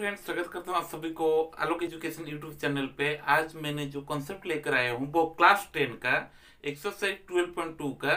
Friends, स्वागत करता हूँ आप सभी को आलोक एजुकेशन यूट्यूब चैनल पे। आज मैंने जो कॉन्सेप्ट लेकर आया हूँ वो क्लास 10 का एक्सरसाइज 12.2 का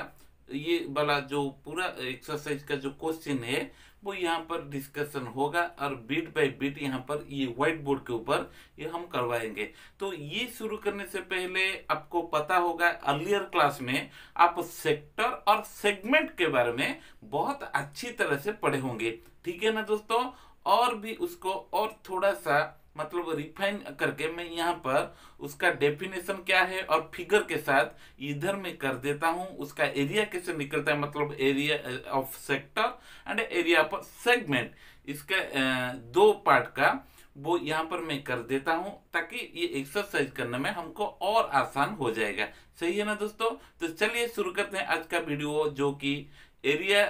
ये वाला जो पूरा एक्सरसाइज का जो क्वेश्चन है वो यहाँ पर डिस्कशन होगा और बीट बाय बीट यहाँ पर ये व्हाइट बोर्ड के ऊपर ये हम करवाएंगे। तो ये शुरू करने से पहले आपको पता होगा अर्लियर क्लास में आप सेक्टर और सेगमेंट के बारे में बहुत अच्छी तरह से पढ़े होंगे, ठीक है ना दोस्तों। और भी उसको और थोड़ा सा मतलब रिफाइन करके मैं यहाँ पर उसका डेफिनेशन क्या है और फिगर के साथ इधर में कर देता हूँ। उसका एरिया कैसे निकलता है, मतलब area of sector and area of segment, इसका दो पार्ट का वो यहाँ पर मैं कर देता हूँ ताकि ये एक्सरसाइज करने में हमको और आसान हो जाएगा। सही है ना दोस्तों। तो चलिए शुरू करते हैं आज का वीडियो, जो कि area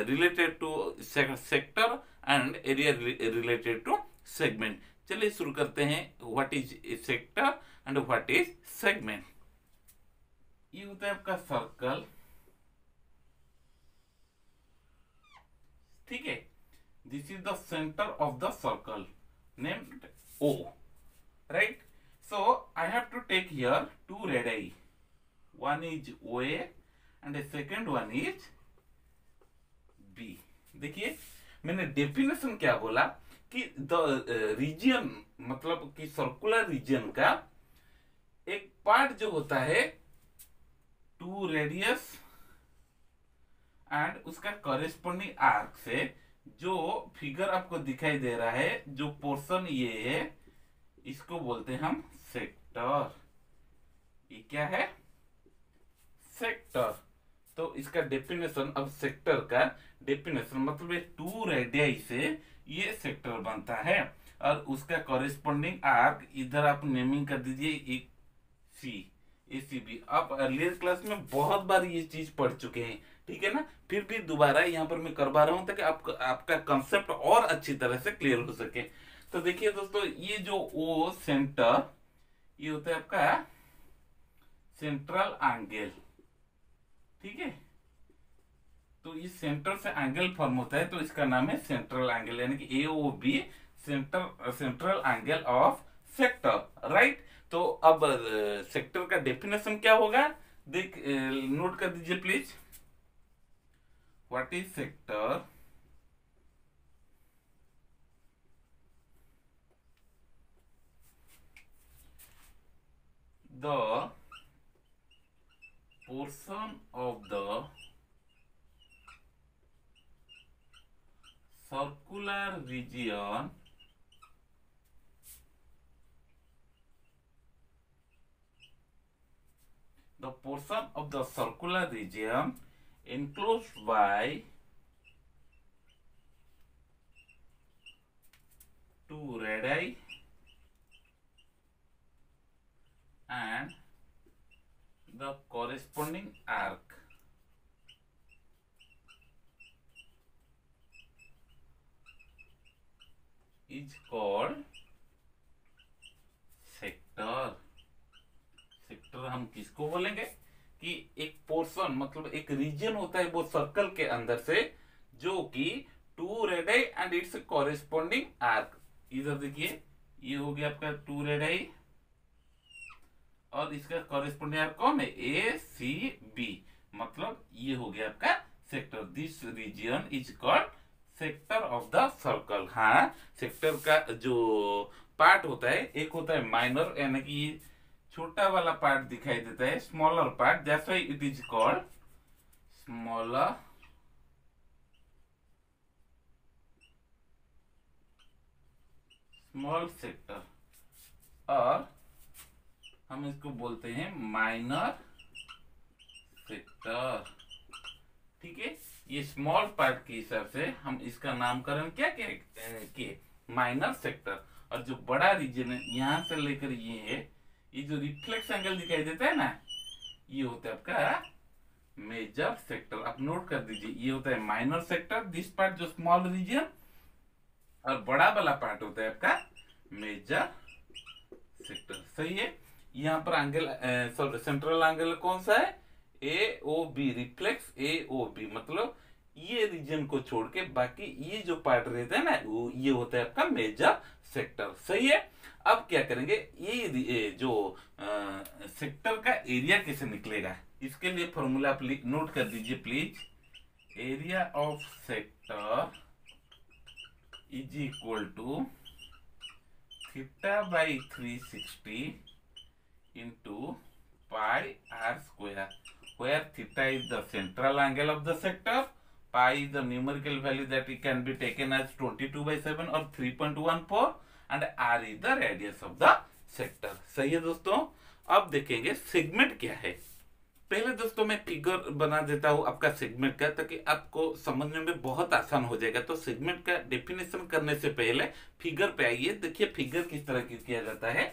related to sector and area related to segment. चलिए शुरू करते हैं। What is sector and what is segment. ये होता है आपका सर्कल, ठीक है। This is the centre of the circle named O, right? So I have to take here two radii. One is OA and the second one is B. देखिए मैंने definition क्या बोला कि द रीजन मतलब कि circular region का एक part जो होता है टू रेडियस एंड उसका कॉरेस्पॉन्डिंग आर्क से जो फिगर आपको दिखाई दे रहा है, जो पोर्शन ये है, इसको बोलते हैं हम सेक्टर। ये क्या है? सेक्टर। तो इसका डेफिनेशन, अब सेक्टर का डेफिनेशन मतलब टू रेडियाई से ये सेक्टर बनता है और उसका कॉरेस्पॉन्डिंग आर्क इधर आप नेमिंग कर दीजिए एक सी, ACB। आप अर्लियर क्लास में बहुत बार ये चीज पढ़ चुके हैं, ठीक है ना। फिर भी दोबारा यहाँ पर मैं करवा रहा हूं ताकि आपका कंसेप्ट और अच्छी तरह से क्लियर हो सके। तो देखिए दोस्तों, ये जो ओ सेंटर, ये होता है आपका सेंट्रल एंगल, ठीक है। तो इस सेंटर से एंगल फॉर्म होता है तो इसका नाम है सेंट्रल एंगल, यानी कि AOB, central angle of sector, right. तो अब सेक्टर का डेफिनेशन क्या होगा, नोट कर दीजिए please. What is sector? The portion of the circular region enclosed by two radii and the corresponding arc is called sector. Sector हम किसको बोलेंगे कि एक पोर्शन मतलब एक रीजन होता है वो सर्कल के अंदर से, जो कि two radii and its corresponding arc. इधर देखिए, ये हो गया आपका टू रेडियाई और इसका कॉरेस्पॉन्डिंग आर्क कौन है? ACB। मतलब ये हो गया आपका sector. This region is called sector of the circle. हाँ, सेक्टर का जो पार्ट होता है, एक होता है माइनर, यानी कि छोटा वाला पार्ट दिखाई देता है, smaller part, that's why it is called smaller small sector, और हम इसको बोलते हैं माइनर सेक्टर, ठीक है। ये स्मॉल पार्ट के हिसाब से हम इसका नामकरण क्या किए? Minor sector. और जो बड़ा रीजन है यहां से लेकर ये है, ये जो रिफ्लेक्स एंगल दिखाई देता है ना, ये होता है आपका मेजर सेक्टर। आप नोट कर दीजिए, ये होता है माइनर सेक्टर, दिस पार्ट जो स्मॉल रीजन, और बड़ा वाला पार्ट होता है आपका मेजर सेक्टर। सही है। यहाँ पर एंगल सेंट्रल एंगल कौन सा है? AOB, reflex AOB। मतलब ये रीजन को छोड़ के बाकी ये जो पार्ट रहता है ना, वो ये होता है आपका मेजर सेक्टर। सही है। अब क्या करेंगे, ये जो सेक्टर का एरिया कैसे निकलेगा, इसके लिए फॉर्मूला आप नोट कर दीजिए please. Area of sector is equal to theta by 360 into pi r square, where theta is the central angle of the sector, pi is the numerical value that it can be taken as 22/7 or 3.14, and r is the radius of the sector। सही है दोस्तों। अब देखेंगे segment क्या है। पहले दोस्तों मैं फिगर बना देता हूं आपका सेगमेंट का, ताकि आपको समझने में बहुत आसान हो जाएगा। तो सेगमेंट का डेफिनेशन करने से पहले फिगर पे आइए। देखिए फिगर किस तरह की किया जाता है।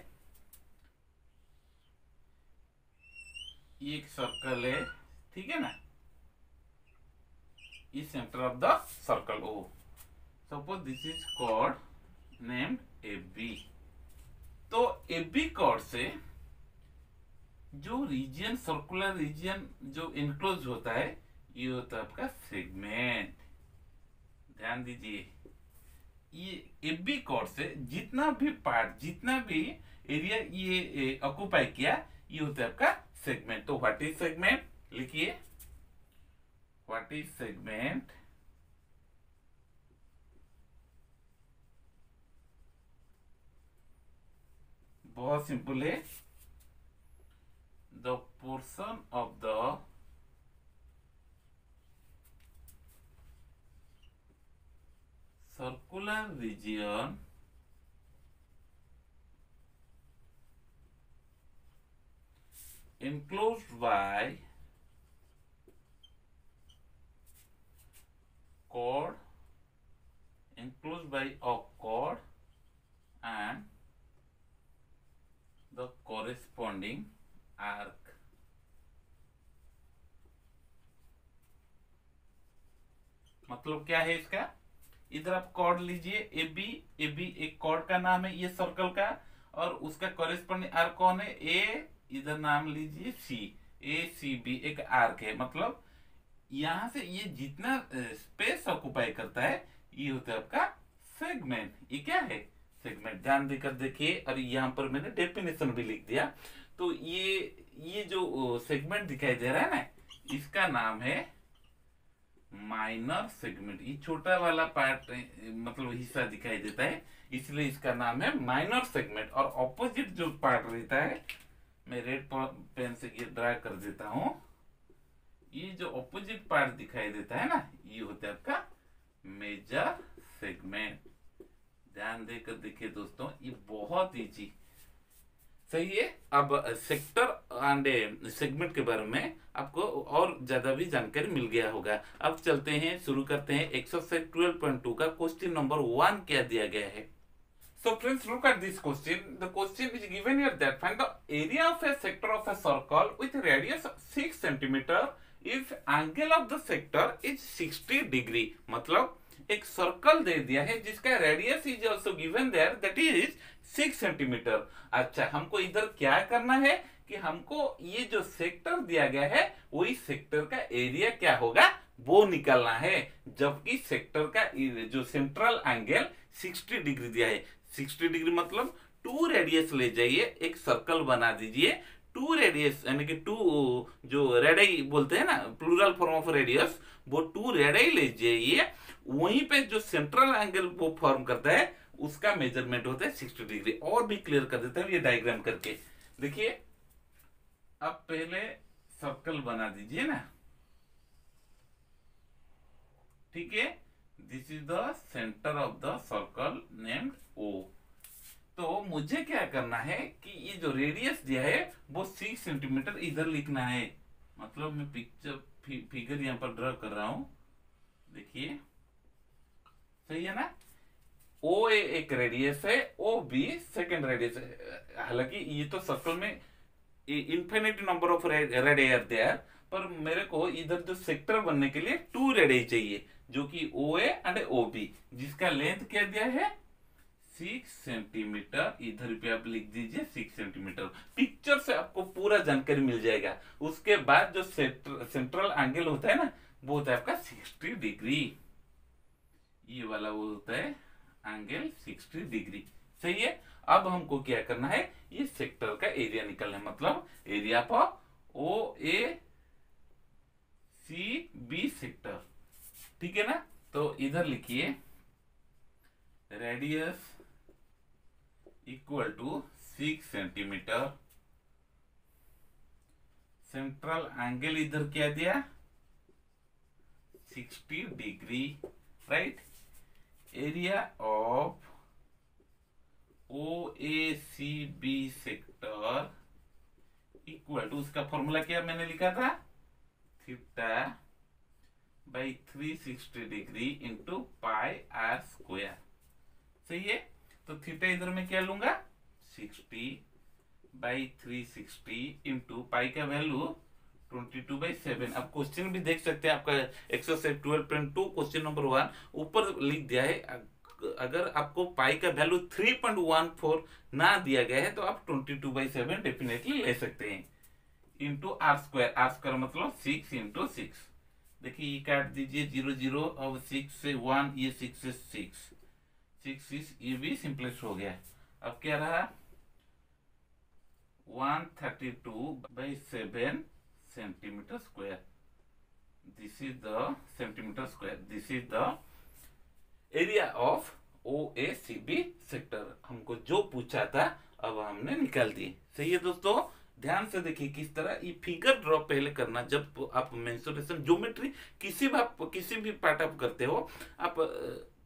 ये एक सर्कल है, ठीक है ना, इस centre of the circle O, suppose this is chord named A B. तो ए बी कॉर्ड से जो रीजन, सर्कुलर रीजन जो इनक्लोज होता है, ये होता है आपका सेगमेंट। ध्यान दीजिए, ये ए बी कॉर्ड से जितना भी पार्ट, जितना भी एरिया ये ऑक्युपाई किया, ये होता है आपका सेगमेंट। तो व्हाट इज सेगमेंट, लिखिए व्हाट इज सेगमेंट। बहुत सिंपल है, the portion of the circular region enclosed by chord, enclosed by a chord and the corresponding arc। मतलब क्या है इसका, इधर आप कॉर्ड लीजिए ए बी एक कॉर्ड का नाम है ये सर्कल का, और उसका कॉरेस्पॉन्डिंग आर्क कौन है, ए, इधर नाम लीजिए सी, ए सी बी एक आर्क है। मतलब यहां से ये जितना स्पेस ऑक्युपाई करता है, ये होता है आपका सेगमेंट। ये क्या है, सेगमेंट। ध्यान देकर देखिए, और यहाँ पर मैंने डेफिनेशन भी लिख दिया। तो ये जो सेगमेंट दिखाई दे रहा है ना, इसका नाम है माइनर सेगमेंट। ये छोटा वाला पार्ट मतलब हिस्सा दिखाई देता है, इसलिए इसका नाम है माइनर सेगमेंट। और ऑपोजिट जो पार्ट रहता है, मैं रेड पेन से ये ड्रा कर देता हूं, ये जो ऑपोजिट पार्ट दिखाई देता है ना, ये होता है आपका मेजर सेगमेंट। ध्यान देकर देखिए दोस्तों, ये बहुत इजी, सही है। अब सेक्टर एंड सेगमेंट के बारे में आपको और ज्यादा भी जानकारी मिल गया होगा। अब चलते हैं, शुरू करते हैं एक्सरसाइज 12.2 का क्वेश्चन नंबर 1 क्या दिया गया है। So friends, look at this question. The question is given here that find the area of a sector of a circle with a radius of 6 centimeter if angle of the sector is 60 degree। मतलब एक circle दे दिया है जिसका radius is also given there, that is 6 centimetre. अच्छा, हमको इधर क्या करना है कि हमको ये जो सेक्टर दिया गया है, वही सेक्टर का एरिया क्या होगा वो निकालना है। जबकि सेक्टर का जो सेंट्रल एंगल 60 डिग्री दिया है। 60 डिग्री मतलब 2 रेडियस ले जाइए, एक सर्कल बना दीजिए। 2 रेडियस यानी कि 2 जो रेडियस बोलते हैं ना, प्लूरल फॉर्म ऑफ रेडियस, वो 2 रेडियस ले जाइए। वहीं पे जो सेंट्रल एंगल वो फॉर्म करता है, उसका मेजरमेंट होता है 60 डिग्री। और भी क्लियर कर देता हूं ये डायग्राम करके। देखिए, अब पहले सर्कल बना दीजिए ना, ठीक है। This is the centre of the circle named O. तो मुझे क्या करना है कि ये जो रेडियस दिया है वो 6 सेंटीमीटर इधर लिखना है। मतलब मैं फिगर यहां पर ड्रा कर रहा हूं, देखिए, सही है ना। ओ ए एक रेडियस है, ओ बी सेकेंड रेडियस है। हालांकि ये तो सर्कल में infinity number of radius there, पर मेरे को इधर जो सेक्टर बनने के लिए 2 रेडियस चाहिए, जो कि ओ ए एंड ओ बी, जिसका लेंथ क्या दिया है 6 सेंटीमीटर। इधर पे आप लिख दीजिए 6 सेंटीमीटर। पिक्चर से आपको पूरा जानकारी मिल जाएगा। उसके बाद जो सेंट्रल एंगल होता है ना, वो होता है आपका 60 डिग्री। ये वाला वो होता है एंगल 60 डिग्री। सही है। अब हमको क्या करना है, ये सेक्टर का एरिया निकलना है, मतलब area for O A C B sector. ठीक है ना। तो इधर लिखिए radius equal to 6 centimetre, central angle इधर क्या दिया 60 degree, right. Area of O A C B sector equal to, उसका फॉर्मूला क्या मैंने लिखा था, theta by 360 degree into pi r square. सही है। तो थीटा इधर में क्या लूंगा 60 बाई 360 इंटू पाई का वैल्यू 22/7। अब क्वेश्चन भी देख सकते हैं, आपका एक्सरसाइज 12.2 क्वेश्चन नंबर 1 ऊपर लिख दिया है। अगर आपको पाई का वैल्यू 3.14 ना दिया गया है तो आप 22/7 डेफिनेटली ले सकते हैं। इंटू आर स्क्वायर मतलब 6 इंटू 6। देखिए ये काट दीजिए 0 0, अब 6 से 1, ये 6 से 6, ये भी सिंपलेस्ट हो गया। अब क्या रहा 132/7 centimetre square. This is the centimetre square, this is the area of O A C B sector. हमको जो पूछा था अब हमने निकाल दिए। सही है दोस्तों। ध्यान से देखिए किस तरह ये फिगर ड्रॉ पहले करना, जब आप मेंसुरेशन ज्योमेट्री किसी भी पार्ट आप करते हो, आप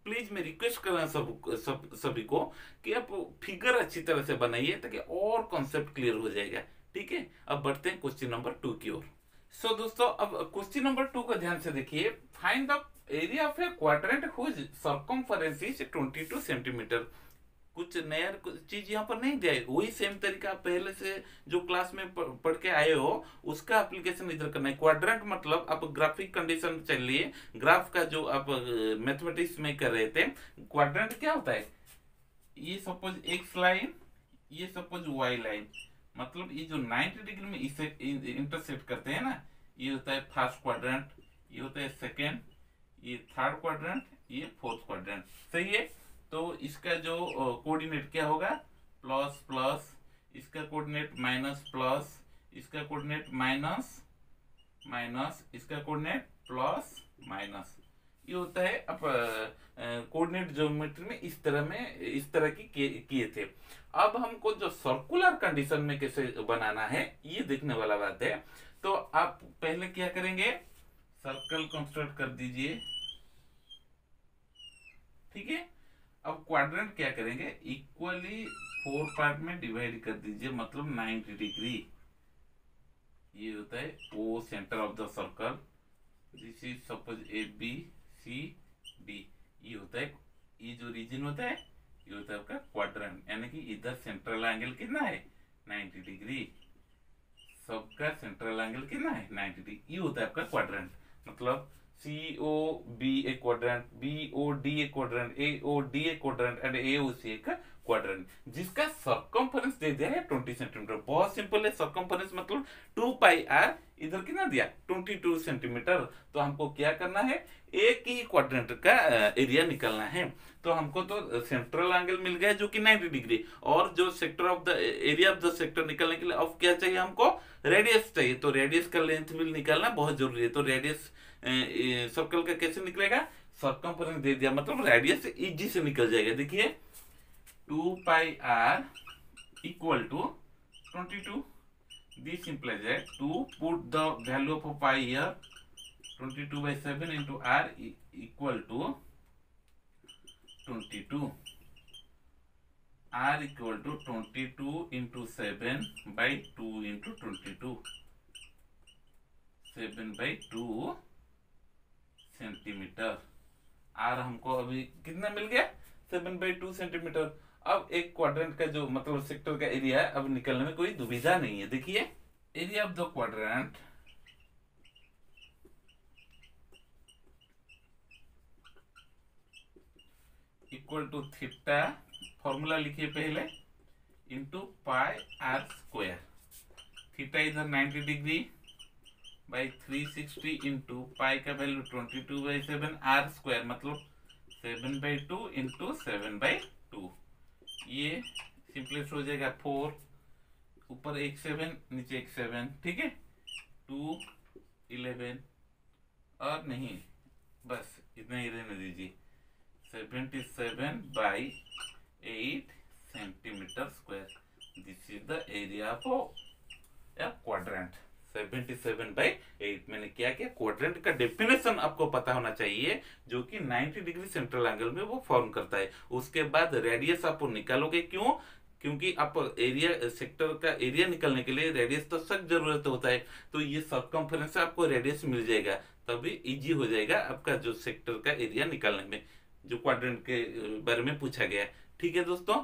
प्लीज मैं रिक्वेस्ट कर रहा हूँ सभी को कि आप फिगर अच्छी तरह से बनाइए ताकि और कॉन्सेप्ट क्लियर हो जाएगा। ठीक है। अब बढ़ते हैं क्वेश्चन नंबर 2 की ओर। सो दोस्तों अब क्वेश्चन नंबर 2 को ध्यान से देखिए। Find the area of a quadrant whose circumference is 22 centimetre. कुछ नया चीज यहाँ पर नहीं दिया है, वही सेम तरीका आप पहले से जो क्लास में पढ़ के आए हो उसका एप्लीकेशन इधर करना है। क्वाड्रेंट मतलब आप ग्राफिक कंडीशन चलिए, ग्राफ का जो आप मैथमेटिक्स में कर रहे थे, क्वाड्रेंट क्या होता है, ये सपोज एक्स लाइन, ये सपोज वाई लाइन, मतलब ये जो 90 डिग्री में इसे इंटरसेक्ट करते हैं ना, ये होता है फर्स्ट क्वाड्रेंट, ये होता है सेकेंड, ये थर्ड क्वाड्रेंट, ये फोर्थ क्वाड्रेंट। सही है। तो इसका जो कोऑर्डिनेट क्या होगा प्लस प्लस, इसका कोऑर्डिनेट माइनस प्लस, इसका कोऑर्डिनेट माइनस माइनस, इसका कोऑर्डिनेट प्लस माइनस। ये होता है। अब कोऑर्डिनेट ज्योमेट्री में इस तरह की किए थे। अब हमको जो सर्कुलर कंडीशन में कैसे बनाना है ये देखने वाला बात है। तो आप पहले क्या करेंगे, सर्कल कंस्ट्रक्ट कर दीजिए। ठीक है। अब क्वाड्रेंट क्या करेंगे, इक्वली 4 पार्ट में डिवाइड कर दीजिए, मतलब 90 डिग्री। ये होता है O centre of the circle, this is suppose A B C D. ये होता है, ये जो रीजन होता है ये होता है आपका क्वाड्रेंट, यानी कि इधर सेंट्रल एंगल कितना है 90 डिग्री, सबका सेंट्रल एंगल कितना है 90 डिग्री। ये होता है आपका क्वाड्रेंट। मतलब COB एक क्वाड्रेंट, BOD एक क्वाड्रेंट, AOD एक क्वाड्रेंट एंड AOC एक क्वाड्रेंट, जिसका सर्कमफरेंस दे दिया है 20 सेंटीमीटर। बहुत सिंपल है। सर्कमफरेंस मतलब 2 पाई आर, इधर कितना दिया 22 सेंटीमीटर। तो हमको क्या करना है, एक ही क्वाड्रेंट का एरिया निकालना है। तो हमको तो सेंट्रल एंगल मिल गया जो कि 90 डिग्री, और जो sector of the area of the sector निकालने के लिए अब क्या चाहिए हमको, रेडियस चाहिए। तो रेडियस का लेंथ भी निकालना बहुत जरूरी है। तो रेडियस सर्कल का कैसे निकलेगा, सर्कमफरेंस दे दिया मतलब रेडियस इजी से निकल जाएगा। देखिए 2 pi R equal to 22। This implies that to put the value of pi here 22/7 into r equal to 22. R equal to 22 into 7 by 2 into 22. 7/2 centimetre. Are हमको अभी कितना मिल गया 7/2 सेंटीमीटर। अब एक क्वाड्रेंट का जो मतलब सेक्टर का एरिया है, अब निकलने में कोई दुविधा नहीं है। देखिए area of the quadrant equal to theta, formula लिखिए पहले, into pi r square. Theta इधर 90 डिग्री बाई 360 इंटू पाई का वैल्यू 22/7 आर स्क्वायर मतलब 7/2 इंटू 7/2। ये सिंपलेस्ट हो जाएगा 4, ऊपर एक 7 नीचे एक 7, ठीक है। 2 11 और नहीं, बस इतना ही रहने दीजिए। 77/8 centimetre square. This is the area of a quadrant. 77/8। मैंने क्या किया, क्वाड्रेंट का डेफिनेशन आपको पता होना चाहिए, जो कि 90 डिग्री सेंट्रल एंगल में वो फॉर्म करता है। उसके बाद रेडियस आप निकालोगे, क्यों? क्योंकि आप एरिया, सेक्टर का एरिया निकालने के लिए रेडियस तो सख्त जरूरत होता है, तो ये सर्कमफेरेंस से आपको रेडियस मिल जाएगा, तभी इजी हो जाएगा आपका जो सेक्टर का एरिया निकालने में, जो क्वाड्रेंट के बारे में पूछा गया। ठीक है दोस्तों।